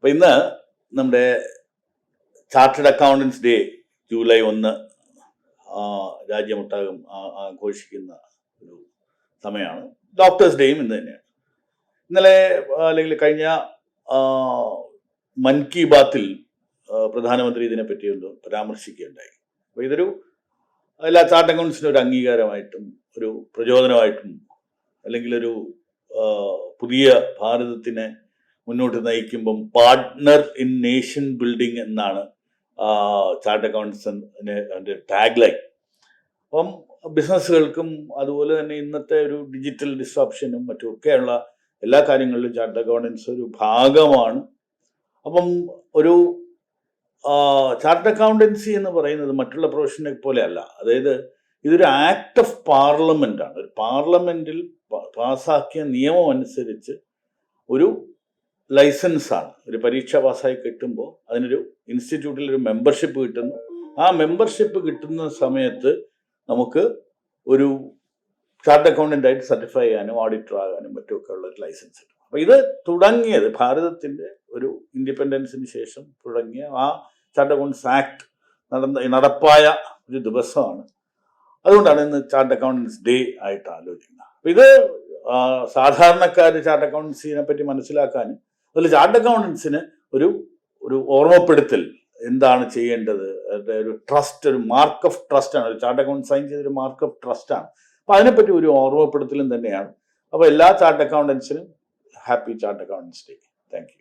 അപ്പം ഇന്ന് നമ്മുടെ ചാർട്ടേഡ് അക്കൗണ്ടൻസ് ഡേ ജൂലൈ 1 രാജ്യമൊട്ടാകം ആഘോഷിക്കുന്ന ഒരു സമയമാണ്. ഡോക്ടേഴ്സ് ഡേയും ഇന്ന് തന്നെയാണ്. ഇന്നലെ അല്ലെങ്കിൽ കഴിഞ്ഞ മൻ കി ബാത്തിൽ പ്രധാനമന്ത്രി ഇതിനെപ്പറ്റി ഒന്ന് പരാമർശിക്കുകയുണ്ടായി. അപ്പോൾ ഇതൊരു എല്ലാ ചാർട്ടേഡ് അക്കൗണ്ടൻസിനും ഒരു അംഗീകാരമായിട്ടും ഒരു പ്രചോദനമായിട്ടും അല്ലെങ്കിൽ ഒരു പുതിയ ഭാരതത്തിനെ മുന്നോട്ട് നയിക്കുമ്പം പാർട്ട്ണർ ഇൻ നേഷൻ ബിൽഡിംഗ് എന്നാണ് ചാർട്ടേഡ് അക്കൗണ്ടൻസിന്റെ അതിൻ്റെ ടാഗ് ലൈൻ. അപ്പം ബിസിനസ്സുകൾക്കും അതുപോലെ തന്നെ ഇന്നത്തെ ഒരു ഡിജിറ്റൽ ഡിസ്ട്രപ്ഷനും മറ്റുമൊക്കെയുള്ള എല്ലാ കാര്യങ്ങളിലും ചാർട്ടേഡ് അക്കൗണ്ടൻസ് ഒരു ഭാഗമാണ്. അപ്പം ഒരു ചാർട്ടേഡ് അക്കൗണ്ടൻസി എന്ന് പറയുന്നത് മറ്റുള്ള പ്രൊഫഷനെ പോലെ അല്ല. അതായത് ഇതൊരു ആക്ട് ഓഫ് പാർലമെന്റ് ആണ്. ഒരു പാർലമെന്റിൽ പാസ്സാക്കിയ നിയമം അനുസരിച്ച് ഒരു ലൈസൻസാണ്. ഒരു പരീക്ഷ പാസ്സായി കിട്ടുമ്പോൾ അതിനൊരു ഇൻസ്റ്റിറ്റ്യൂട്ടിൽ ഒരു മെമ്പർഷിപ്പ് കിട്ടുന്നു. ആ മെമ്പർഷിപ്പ് കിട്ടുന്ന സമയത്ത് നമുക്ക് ഒരു ചാർട്ടേഡ് അക്കൗണ്ടന്റ് ആയിട്ട് സർട്ടിഫൈ ചെയ്യാനും ഓഡിറ്റർ ആകാനും മറ്റുമൊക്കെ ഉള്ള ഒരു ലൈസൻസ് കിട്ടും. അപ്പോൾ ഇത് തുടങ്ങിയത് ഭാരതത്തിൻ്റെ ഒരു ഇൻഡിപെൻഡൻസിന് ശേഷം തുടങ്ങിയ ആ ചാർട്ടേഡ് അക്കൗണ്ടൻസ് ആക്ട് നടപ്പായ ഒരു ദിവസമാണ്. അതുകൊണ്ടാണ് ഇന്ന് ചാർട്ടേഡ് അക്കൗണ്ടൻസ് ഡേ ആയിട്ട് ആലോചിക്കുന്നത്. അപ്പം ഇത് സാധാരണക്കാർ ചാർട്ടേഡ് അക്കൗണ്ടൻസിനെ പറ്റി മനസ്സിലാക്കാനും അതുപോലെ ചാർട്ടേഡ് അക്കൗണ്ടൻസിന് ഒരു ഓർമ്മപ്പെടുത്തൽ എന്താണ് ചെയ്യേണ്ടത്, ഒരു ട്രസ്റ്റ്, ഒരു മാർക്ക് ഓഫ് ട്രസ്റ്റ് ആണ്. ഒരു ചാർട്ടേഡ് അക്കൗണ്ട് സൈൻ ചെയ്തൊരു മാർക്ക് ഓഫ് ട്രസ്റ്റ് ആണ്. അപ്പം അതിനെപ്പറ്റി ഒരു ഓർമ്മപ്പെടുത്തലും തന്നെയാണ്. അപ്പോൾ എല്ലാ ചാർട്ടേഡ് അക്കൗണ്ടൻസിനും happy chartered accountants day. Thank U.